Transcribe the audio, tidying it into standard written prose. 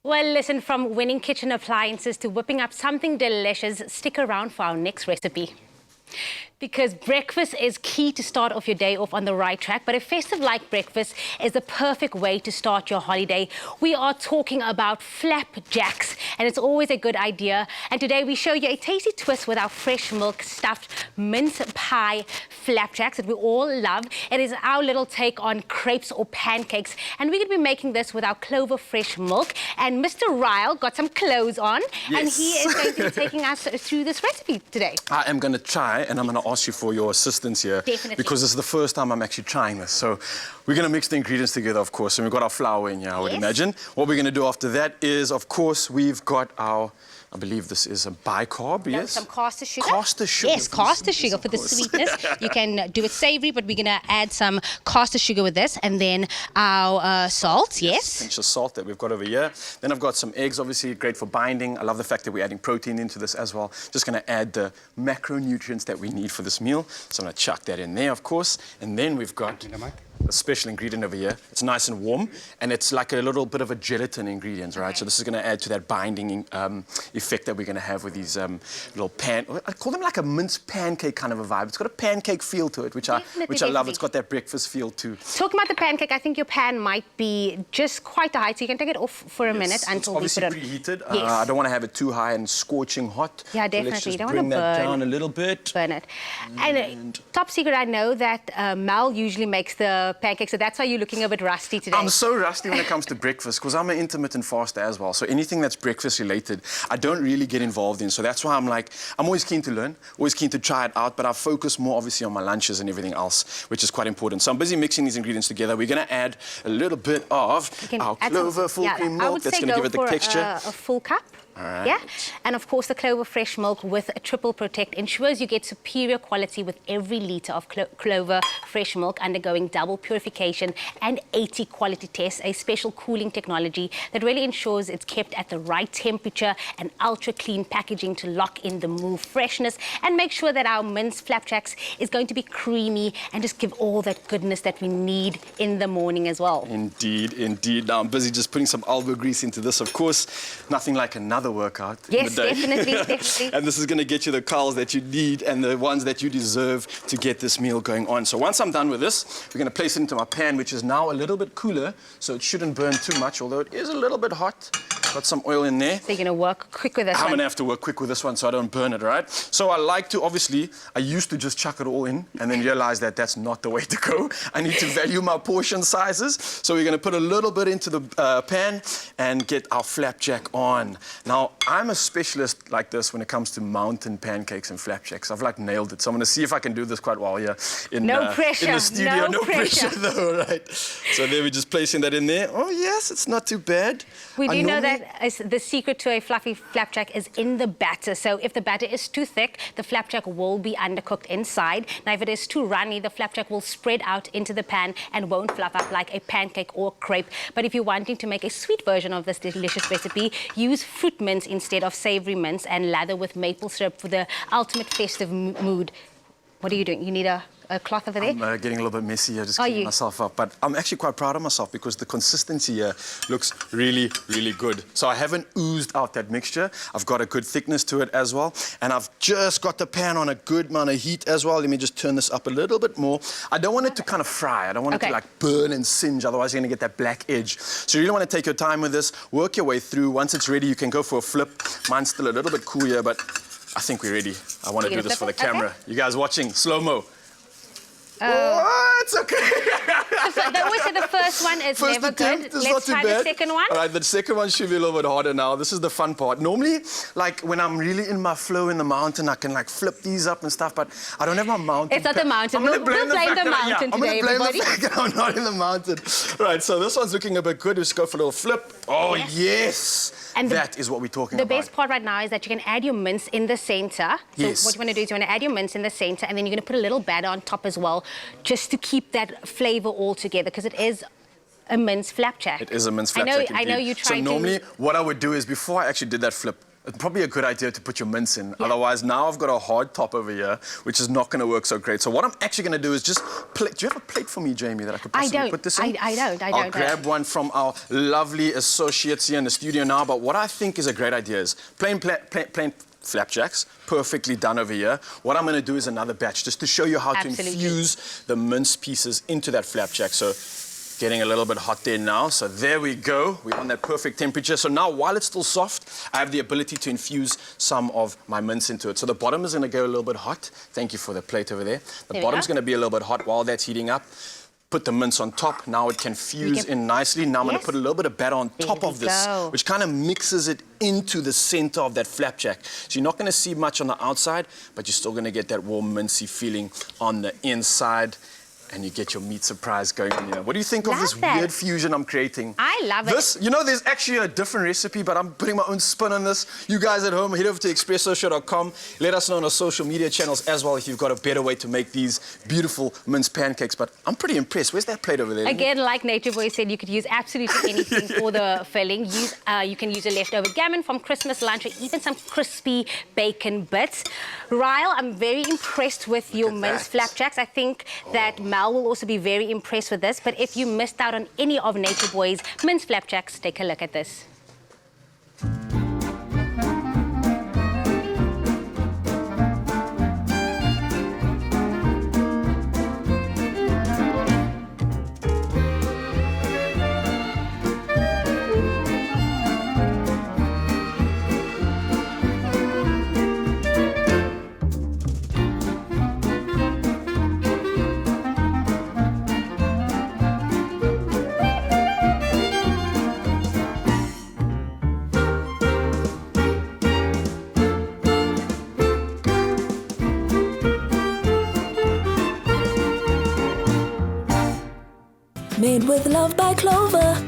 Well, listen, from winning kitchen appliances to whipping up something delicious, stick around for our next recipe. Because breakfast is key to start off your day off on the right track, but a festive-like breakfast is the perfect way to start your holiday. We are talking about flapjacks, and it's always a good idea. And today we show you a tasty twist with our fresh milk stuffed mince pie flapjacks that we all love. It is our little take on crepes or pancakes, and we're going to be making this with our Clover fresh milk. And Mr. Ryle got some clothes on, yes. And he is going to be taking us through this recipe today. I am going to try, and I'm going to ask you for your assistance here. Definitely. Because this is the first time I'm actually trying this. So we're going to mix the ingredients together, of course, and we've got our flour in here, I would imagine. What we're going to do after that is, of course, we've got our, I believe this is a bicarb, No, yes? some caster sugar. Caster sugar. Yes, caster sugar for the sweetness. You can do it savory, but we're going to add some caster sugar with this, and then our salt, yes. Pinch of salt that we've got over here. Then I've got some eggs, obviously, great for binding. I love the fact that we're adding protein into this as well. Just going to add the macronutrients that we need for this meal. So I'm going to chuck that in there, of course. And then we've got a special ingredient over here. It's nice and warm, and it's like a little bit of a gelatin ingredient, right? Okay. So this is going to add to that binding effect that we're going to have with these little I call them like a mince pancake kind of a vibe. It's got a pancake feel to it, which I love. It's got that breakfast feel too. Talking about the pancake, I think your pan might be just quite high, so you can take it off for a minute until we put it on. Obviously preheated. Yes. I don't want to have it too high and scorching hot. Yeah, definitely. So let's just don't bring want to that down a little bit. Burn it. And top secret, I know that Mel usually makes the pancakes, so that's why you're looking a bit rusty today. I'm so rusty when it comes to breakfast because I'm an intermittent faster as well. So anything that's breakfast related, I don't really get involved in. So that's why I'm always keen to learn, always keen to try it out, but I focus more obviously on my lunches and everything else, which is quite important. So I'm busy mixing these ingredients together. We're going to add a little bit of our Clover full cream milk. That's going to give it the texture. A full cup. All right. Yeah, and of course the Clover fresh milk with a triple protect ensures you get superior quality with every litre of Clover fresh milk undergoing double purification and 80 quality tests, a special cooling technology that really ensures it's kept at the right temperature and ultra clean packaging to lock in the move freshness and make sure that our mince flapjacks is going to be creamy and just give all that goodness that we need in the morning as well. Indeed, indeed. Now I'm busy just putting some elbow grease into this, of course. Nothing like another workout in the day. Definitely. And this is going to get you the calories that you need and the ones that you deserve to get this meal going on. So once I'm done with this, we're going to place it into my pan, which is now a little bit cooler, so it shouldn't burn too much, although it is a little bit hot. Got some oil in there. So you're going to work quick with this one? I'm going to have to work quick with this one so I don't burn it, right? So I like to, obviously, I used to just chuck it all in and then realize that that's not the way to go. I need to value my portion sizes. So we're going to put a little bit into the pan and get our flapjack on. Now, I'm a specialist like this when it comes to mountain pancakes and flapjacks. I've nailed it. So I'm going to see if I can do this quite well here in the studio. No pressure though, right? So there we're just placing that in there. Oh yes, it's not too bad. We do know that the secret to a fluffy flapjack is in the batter. So if the batter is too thick, the flapjack will be undercooked inside. Now if it is too runny, the flapjack will spread out into the pan and won't fluff up like a pancake or crepe. But if you're wanting to make a sweet version of this delicious recipe, use fruit mince instead of savory mince and lather with maple syrup for the ultimate festive mood. What are you doing? You need a cloth over there? I'm getting a little bit messy here, just cleaning myself up. But I'm actually quite proud of myself because the consistency here looks really, really good. So I haven't oozed out that mixture. I've got a good thickness to it as well. And I've just got the pan on a good amount of heat as well. Let me just turn this up a little bit more. I don't want it to kind of fry. I don't want it to burn and singe. Otherwise, you're going to get that black edge. So you really want to take your time with this, work your way through. Once it's ready, you can go for a flip. Mine's still a little bit cool here, but I think we're ready. I want to do this for the camera. You guys watching, slow-mo. Oh, it's okay. They always say the first one is never good. Let's try the second one. All right, the second one should be a little bit harder now. This is the fun part. Normally, like when I'm really in my flow in the mountain, I can like flip these up and stuff, but I don't have my mountain. It's not the mountain. We'll blame the mountain today, everybody. I'm going to blame the fact that I'm not in the mountain. Right, so this one's looking a bit good. Let's go for a little flip. Oh, yes. And that is what we're talking about. The best part right now is that you can add your mince in the center. So what you want to do is you want to add your mince in the center, and then you're going to put a little batter on top as well, just to keep that flavor all together, because it is a mince flapjack. It is a mince flapjack. I know you tried to. So normally, what I would do is before I actually did that flip, it's probably a good idea to put your mince in. Otherwise, now I've got a hard top over here, which is not going to work so great. So what I'm actually going to do is just plate. Do you have a plate for me, Jamie, that I could possibly put this in? I don't. I'll grab one from our lovely associates here in the studio now. But what I think is a great idea is plain flapjacks, perfectly done over here. What I'm going to do is another batch, just to show you how to infuse the mince pieces into that flapjack. So getting a little bit hot there now. So there we go. We're on that perfect temperature. So now, while it's still soft, I have the ability to infuse some of my mince into it. So the bottom is going to go a little bit hot. Thank you for the plate over there. The bottom's going to be a little bit hot while that's heating up. Put the mince on top. Now it can fuse in nicely. Now I'm going to put a little bit of batter on top of this, which kind of mixes it into the center of that flapjack. So you're not going to see much on the outside, but you're still going to get that warm, mincy feeling on the inside. And you get your meat surprise going on here. What do you think of this weird fusion I'm creating? I love it. This, you know, there's actually a different recipe, but I'm putting my own spin on this. You guys at home, head over to expressoshow.com. Let us know on our social media channels as well if you've got a better way to make these beautiful mince pancakes. But I'm pretty impressed. Where's that plate over there? Again, like Nature Boy said, you could use absolutely anything for the filling. You can use a leftover gammon from Christmas lunch or even some crispy bacon bits. Ryle, I'm very impressed with your mince flapjacks. I think that Mel will also be very impressed with this. But if you missed out on any of Nature Boy's mince flapjacks, take a look at this. Made with love by Clover.